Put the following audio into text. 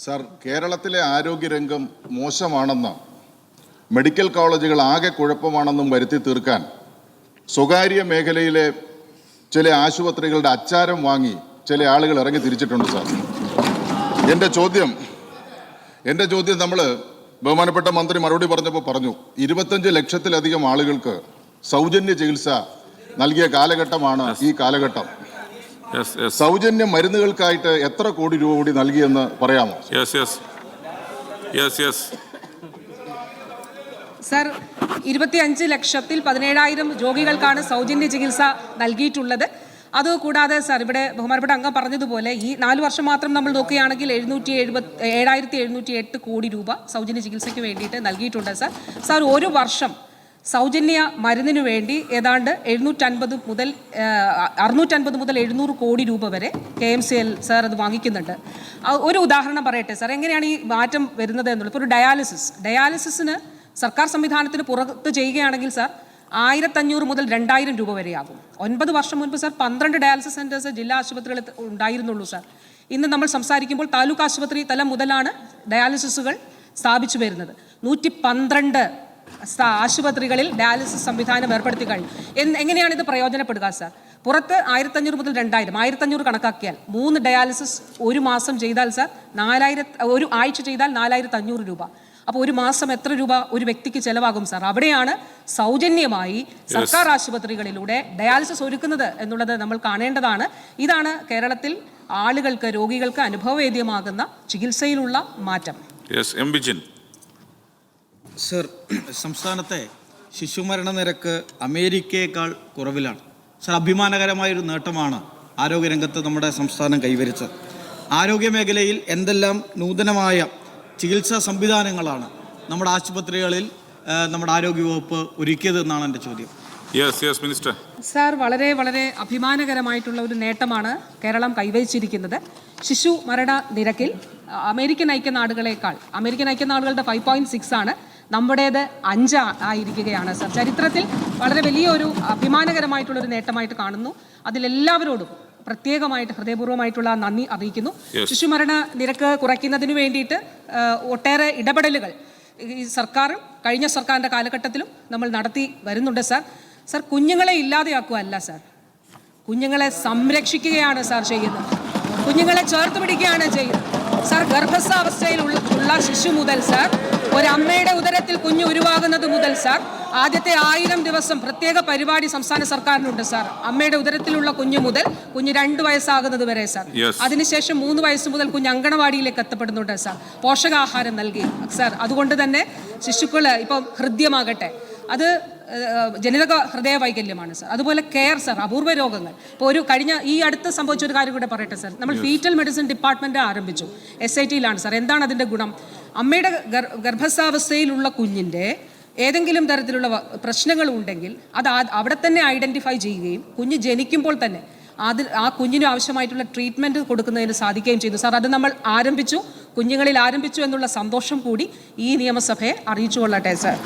Sir, കേരളത്തിലെ ആരോഗ്യരംഗം മോശമാണെന്ന് medical കോളേജുകൾ ആകെ കുഴപ്പമാണെന്നും വരുത്തി തീർക്കാൻ സ്വകാര്യ മേഖലയിലെ ചില ആശുപത്രികളുടെ അച്ചാരം വാങ്ങി ചില ആളുകൾ ഇറങ്ങി തിരിച്ചിട്ടുണ്ട് സർ. എൻ്റെ ചോദ്യം നമ്മൾ ബഹുമാനപ്പെട്ട മന്ത്രി മറുപടി പറഞ്ഞപ്പോൾ പറഞ്ഞു 25 ലക്ഷത്തിലധികം ആളുകൾക്ക് സൗജന്യ ചികിത്സ നൽകിയ കാലഘട്ടമാണ് ഈ കാലഘട്ടം. സൗജന്യ മരുന്നുകൾക്കായിട്ട് എത്ര കോടി രൂപ കൂടി നൽകിയെന്ന് പറയാമോ? സർ, 25 ലക്ഷത്തിൽ 17,000 രോഗികൾക്കാണ് സൗജന്യ ചികിത്സ നൽകിയിട്ടുള്ളത്. അതുകൂടാതെ സർ, ഇവിടെ ബഹുമാനപ്പെട്ട അംഗം പറഞ്ഞതുപോലെ ഈ 4 വർഷം മാത്രം നമ്മൾ നോക്കുകയാണെങ്കിൽ 7,708 കോടി രൂപ സൗജന്യ ചികിത്സയ്ക്ക് വേണ്ടിയിട്ട് നൽകിയിട്ടുണ്ട് സർ. സർ, ഒരു വർഷം സൗജന്യ മരുന്നിനു വേണ്ടി ഏതാണ്ട് 650 മുതൽ 700 കോടി രൂപ വരെ KMCL സാർ അത് വാങ്ങിക്കുന്നുണ്ട്. ഒരു ഉദാഹരണം പറയട്ടെ സാർ, എങ്ങനെയാണ് ഈ മാറ്റം വരുന്നത് എന്നുള്ളത്. ഇപ്പോൾ ഒരു ഡയാലിസിസിന് സർക്കാർ സംവിധാനത്തിന് പുറത്ത് ചെയ്യുകയാണെങ്കിൽ സാർ 1,500 മുതൽ 2,000 രൂപ വരെയാകും. 9 വർഷം മുൻപ് സാർ 12 ഡയാലിസിസ് സെൻറ്റേഴ്സ് ജില്ലാ ആശുപത്രികളിൽ ഉണ്ടായിരുന്നുള്ളൂ സാർ. ഇന്ന് നമ്മൾ സംസാരിക്കുമ്പോൾ താലൂക്ക് ആശുപത്രി തലം മുതലാണ് ഡയാലിസിസുകൾ സ്ഥാപിച്ചു വരുന്നത്. 112 ആശുപത്രികളിൽ ഡയാലിസിസ് സംവിധാനം ഏർപ്പെടുത്തി കഴിഞ്ഞു. എങ്ങനെയാണ് ഇത് പ്രയോജനപ്പെടുക സാർ? പുറത്ത് 1,500 മുതൽ 2,000, 1,500 കണക്കാക്കിയാൽ 3 ഡയാലിസിസ് ഒരു മാസം ചെയ്താൽ സാർ 4,000, ഒരു ആഴ്ച ചെയ്താൽ 4,500 രൂപ. അപ്പോൾ ഒരു മാസം എത്ര രൂപ ഒരു വ്യക്തിക്ക് ചെലവാകും സാർ? അവിടെയാണ് സൗജന്യമായി സർക്കാർ ആശുപത്രികളിലൂടെ ഡയാലിസിസ് ഒരുക്കുന്നത് എന്നുള്ളത് നമ്മൾ കാണേണ്ടതാണ്. ഇതാണ് കേരളത്തിൽ ആളുകൾക്ക്, രോഗികൾക്ക് അനുഭവവേദ്യമാകുന്ന ചികിത്സയിലുള്ള മാറ്റം. സർ, സംസ്ഥാനത്തെ ശിശുമരണ നിരക്ക് അമേരിക്കയേക്കാൾ കുറവിലാണ്. സർ, അഭിമാനകരമായൊരു നേട്ടമാണ് ആരോഗ്യരംഗത്ത് നമ്മുടെ സംസ്ഥാനം കൈവരിച്ചത്. ആരോഗ്യമേഖലയിൽ എന്തെല്ലാം നൂതനമായ ചികിത്സാ സംവിധാനങ്ങളാണ് നമ്മുടെ ആശുപത്രികളിൽ നമ്മുടെ ആരോഗ്യവകുപ്പ് ഒരുക്കിയതെന്നാണ് എൻ്റെ ചോദ്യം. മിനിസ്റ്റർ. സാർ, വളരെ വളരെ അഭിമാനകരമായിട്ടുള്ള ഒരു നേട്ടമാണ് കേരളം കൈവരിച്ചിരിക്കുന്നത്. ശിശു മരണ നിരക്കിൽ അമേരിക്കൻ ഐക്യനാടുകളുടെ 5.6 ആണ്, നമ്മുടേത് 5 ആയിരിക്കുകയാണ് സാർ. ചരിത്രത്തിൽ വളരെ വലിയൊരു അഭിമാനകരമായിട്ടുള്ളൊരു നേട്ടമായിട്ട് കാണുന്നു. അതിലെല്ലാവരോടും പ്രത്യേകമായിട്ട് ഹൃദയപൂർവ്വമായിട്ടുള്ള നന്ദി അറിയിക്കുന്നു. ശിശുമരണ നിരക്ക് കുറയ്ക്കുന്നതിന് വേണ്ടിയിട്ട് ഒട്ടേറെ ഇടപെടലുകൾ ഈ സർക്കാരും കഴിഞ്ഞ സർക്കാരിൻ്റെ കാലഘട്ടത്തിലും നമ്മൾ നടത്തി വരുന്നുണ്ട് സാർ. സാർ, കുഞ്ഞുങ്ങളെ ഇല്ലാതെയാക്കുകയല്ല സാർ, കുഞ്ഞുങ്ങളെ സംരക്ഷിക്കുകയാണ് സാർ ചെയ്യുന്നത്. കുഞ്ഞുങ്ങളെ ചേർത്ത് പിടിക്കുകയാണ് ചെയ്യുന്നത് സാർ. ഗർഭാവസ്ഥയിലുള്ള ശിശു മുതൽ സാർ, ഒരമ്മയുടെ ഉദരത്തിൽ കുഞ്ഞ് ഉരുവാകുന്നത് മുതൽ സാർ, ആദ്യത്തെ 1000 ദിവസം പ്രത്യേക പരിപാടി സംസ്ഥാന സർക്കാരിനുണ്ട് സാർ. അമ്മയുടെ ഉദരത്തിലുള്ള കുഞ്ഞ് മുതൽ കുഞ്ഞ് 2 വയസ്സാകുന്നത് വരെ സാർ. അതിനുശേഷം 3 വയസ്സ് മുതൽ കുഞ്ഞ് അങ്കണവാടിയിലേക്ക് എത്തപ്പെടുന്നുണ്ട് സാർ, പോഷകാഹാരം നൽകി സാർ. അതുകൊണ്ട് തന്നെ ശിശുക്കൾ ഇപ്പം ഹൃദ്യമാകട്ടെ, അത് ജനിതക ഹൃദയ വൈകല്യമാണ് സാർ. അതുപോലെ കെയർ സാർ, അപൂർവ രോഗങ്ങൾ. ഇപ്പോൾ ഈ അടുത്ത് സംഭവിച്ച ഒരു കാര്യം കൂടെ പറയട്ടെ സാർ. നമ്മൾ ഫീറ്റൽ മെഡിസിൻ ഡിപ്പാർട്ട്മെൻറ്റ് ആരംഭിച്ചു. SITയിലാണ് സാർ. എന്താണ് അതിൻ്റെ ഗുണം? അമ്മയുടെ ഗർഭാവസ്ഥയിലുള്ള കുഞ്ഞിൻ്റെ ഏതെങ്കിലും തരത്തിലുള്ള പ്രശ്നങ്ങൾ ഉണ്ടെങ്കിൽ അത് അവിടെ തന്നെ ഐഡൻറ്റിഫൈ ചെയ്യുകയും കുഞ്ഞ് ജനിക്കുമ്പോൾ തന്നെ ആ കുഞ്ഞിന് ആവശ്യമായിട്ടുള്ള ട്രീറ്റ്മെൻറ്റ് കൊടുക്കുന്നതിന് സാധിക്കുകയും ചെയ്തു സാർ. അത് നമ്മൾ കുഞ്ഞുങ്ങളിൽ ആരംഭിച്ചു എന്നുള്ള സന്തോഷം കൂടി ഈ നിയമസഭയെ അറിയിച്ചു കൊള്ളട്ടെ സാർ.